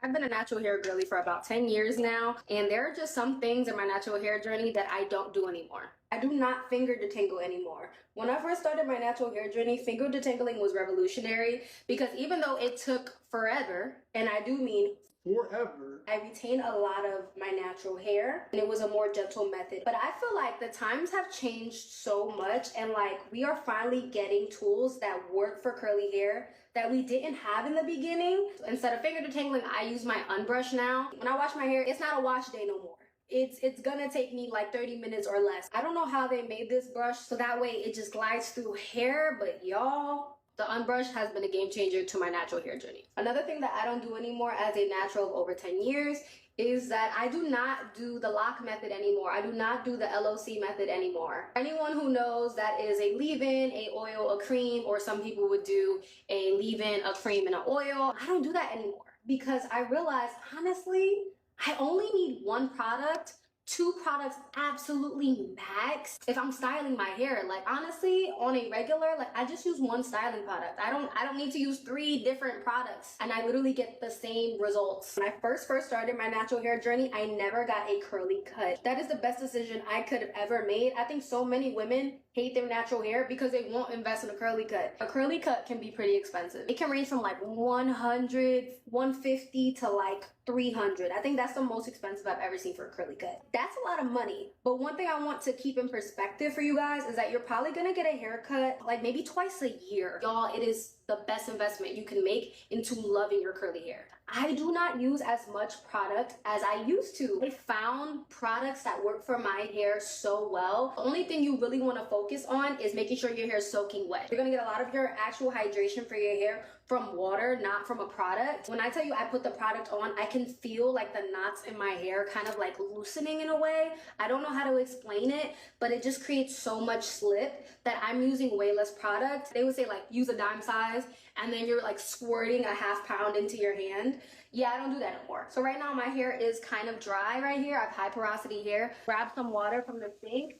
I've been a natural hair girly for about 10 years now, and there are just some things in my natural hair journey that I don't do anymore. I do not finger detangle anymore. When I first started my natural hair journey, finger detangling was revolutionary because even though it took forever, and I do mean forever, I retain a lot of my natural hair and it was a more gentle method. But I feel like the times have changed so much and like we are finally getting tools that work for curly hair that we didn't have in the beginning. Instead of finger detangling, I use my unbrush now. When I wash my hair, it's not a wash day no more. It's gonna take me like 30 minutes or less. I don't know how they made this brush so that way it just glides through hair, but y'all, the unbrush has been a game changer to my natural hair journey. Another thing that I don't do anymore as a natural of over 10 years is that I do not do the lock method anymore. I do not do the LOC method anymore. Anyone who knows that is a leave-in, a oil, a cream, or some people would do a leave-in, a cream, and an oil. I don't do that anymore because I realized, honestly, I only need one product, two products absolutely max if I'm styling my hair. Like honestly, on a regular, like I just use one styling product. I don't need to use 3 different products and I literally get the same results. When I first started my natural hair journey, I never got a curly cut. That is the best decision I could have ever made. I think so many women hate their natural hair because they won't invest in a curly cut. A curly cut can be pretty expensive. It can range from like 100, 150 to like 300. I think that's the most expensive I've ever seen for a curly cut. That's a lot of money. But one thing I want to keep in perspective for you guys is that you're probably gonna get a haircut like maybe twice a year. Y'all, it is the best investment you can make into loving your curly hair. I do not use as much product as I used to. I found products that work for my hair so well. The only thing you really want to focus on is making sure your hair is soaking wet. You're gonna get a lot of your actual hydration for your hair from water, not from a product. When I tell you I put the product on, I can feel like the knots in my hair kind of like loosening in a way. I don't know how to explain it, but it just creates so much slip that I'm using way less product. They would say like use a dime size and then you're like squirting a ½ pound into your hand. Yeah, I don't do that anymore. So right now my hair is kind of dry right here. I have high porosity hair. Grab some water from the sink,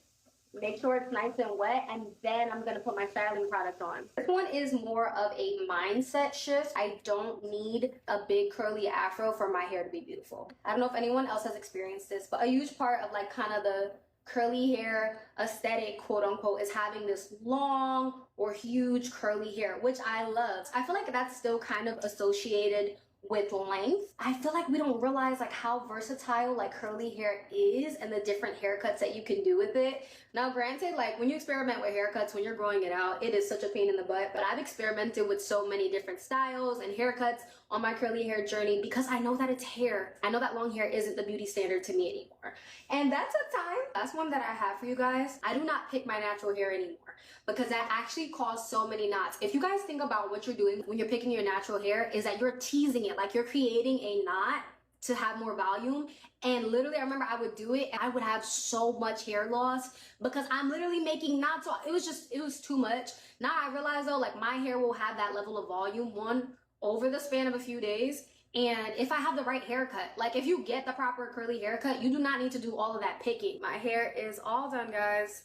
make sure it's nice and wet, and then I'm gonna put my styling product on. This one is more of a mindset shift. I don't need a big curly afro for my hair to be beautiful. I don't know if anyone else has experienced this, but a huge part of like kind of the curly hair aesthetic, quote unquote, is having this long or huge curly hair, which I love. I feel like that's still kind of associated with length. I feel like we don't realize like how versatile like curly hair is and the different haircuts that you can do with it. Now granted, like when you experiment with haircuts, when you're growing it out, it is such a pain in the butt, but I've experimented with so many different styles and haircuts on my curly hair journey because I know that it's hair. I know that long hair isn't the beauty standard to me anymore. And that's a time. That's one that I have for you guys. I do not pick my natural hair anymore because that actually caused so many knots. If you guys think about what you're doing when you're picking your natural hair is that you're teasing it, like you're creating a knot to have more volume. And literally I remember I would do it and I would have so much hair loss because I'm literally making knots. So it was too much. Now I realize though, like my hair will have that level of volume over the span of a few days. And if I have the right haircut, like if you get the proper curly haircut, you do not need to do all of that picking. My hair is all done, guys.